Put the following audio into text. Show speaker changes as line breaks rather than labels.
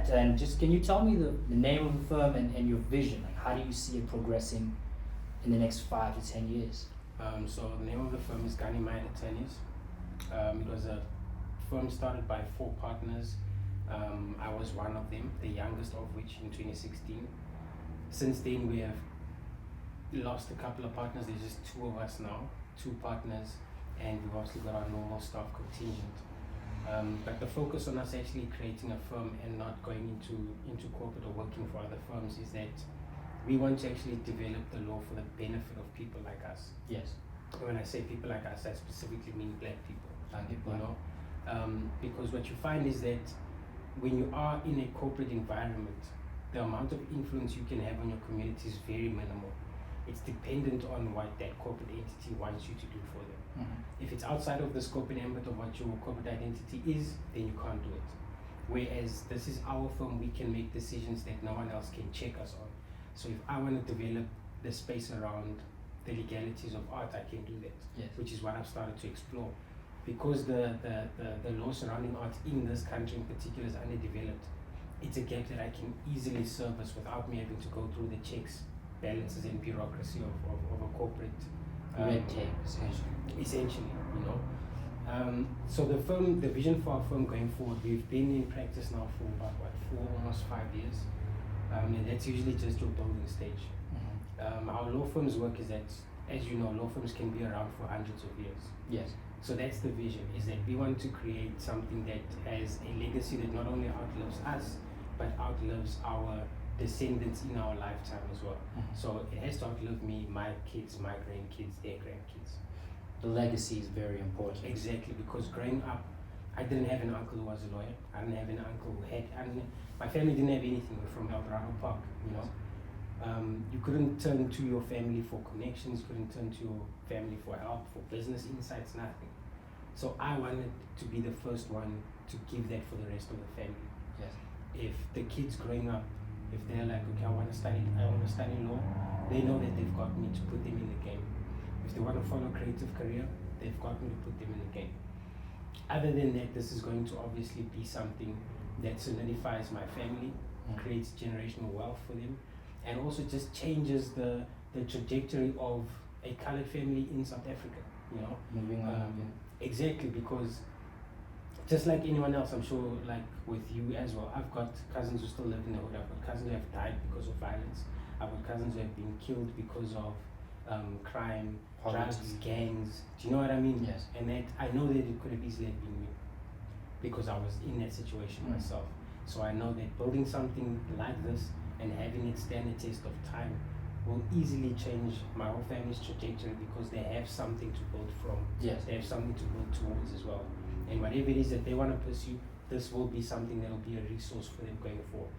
that. And just can you tell me the name of the firm and your vision? Like, how do you see it progressing in the next 5 to 10 years?
So the name of the firm is GaniMayetLaw. It was a firm started by 4 partners. I was one of them, the youngest of which in 2016. Since then we have lost a couple of partners. There's just 2 of us now, 2 partners, and we've obviously got our normal staff contingent. But the focus on us actually creating a firm and not going into corporate or working for other firms is that we want to actually develop the law for the benefit of people like us.
Yes.
When I say people like us, I specifically mean black people.
People.
You know, because what you find is that when you are in a corporate environment, the amount of influence you can have on your community is very minimal. It's dependent on what that corporate entity wants you to do for them. If it's outside of the scope and ambit of what your corporate identity is, then you can't do it. Whereas this is our firm, we can make decisions that no one else can check us on. So if I want to develop the space around the legalities of art, I can do that.
Yes.
Which is what I've started to explore. Because the law surrounding art in this country in particular is underdeveloped, it's a gap that I can easily service without me having to go through the checks, balances and bureaucracy of a corporate
red tape,
essentially, you know. So the vision for our firm going forward, we've been in practice now for about almost 5 years, and that's usually just your building stage. Our law firm's work is that, as you know, law firms can be around for hundreds of years.
Yes.
So that's the vision, is that we want to create something that has a legacy that not only outlives us, but outlives our descendants in our lifetime as well. So it has to outlive me, my kids, my grandkids, their grandkids.
The legacy is very important.
Exactly, because growing up, I didn't have an uncle who was a lawyer. I didn't have an uncle who had, my family didn't have anything. We're from El Dorado Park, you know. You couldn't turn to your family for connections, couldn't turn to your family for help, for business insights, nothing. So I wanted to be the first one to give that for the rest of the family.
Yes.
If the kids growing up, if they're like, okay, I want to study law, they know that they've got me to put them in the game. If they want to follow a creative career, they've got me to put them in the game. Other than that, this is going to obviously be something that solidifies my family, creates generational wealth for them, and also just changes the trajectory of a colored family in South Africa, you know.
Moving on.
Exactly, because just like anyone else, I'm sure, like with you as well, I've got cousins who still live in the hood. I've got cousins who have died because of violence. I've got cousins who have been killed because of crime, drugs, gangs. Do you know what I mean?
Yes.
And that I know that it could have easily been me, because I was in that situation myself. So I know that building something like this and having it stand the test of time will easily change my whole family's trajectory, because they have something to build from.
Yes.
They have something to build towards as well. And whatever it is that they want to pursue, this will be something that will be a resource for them going forward.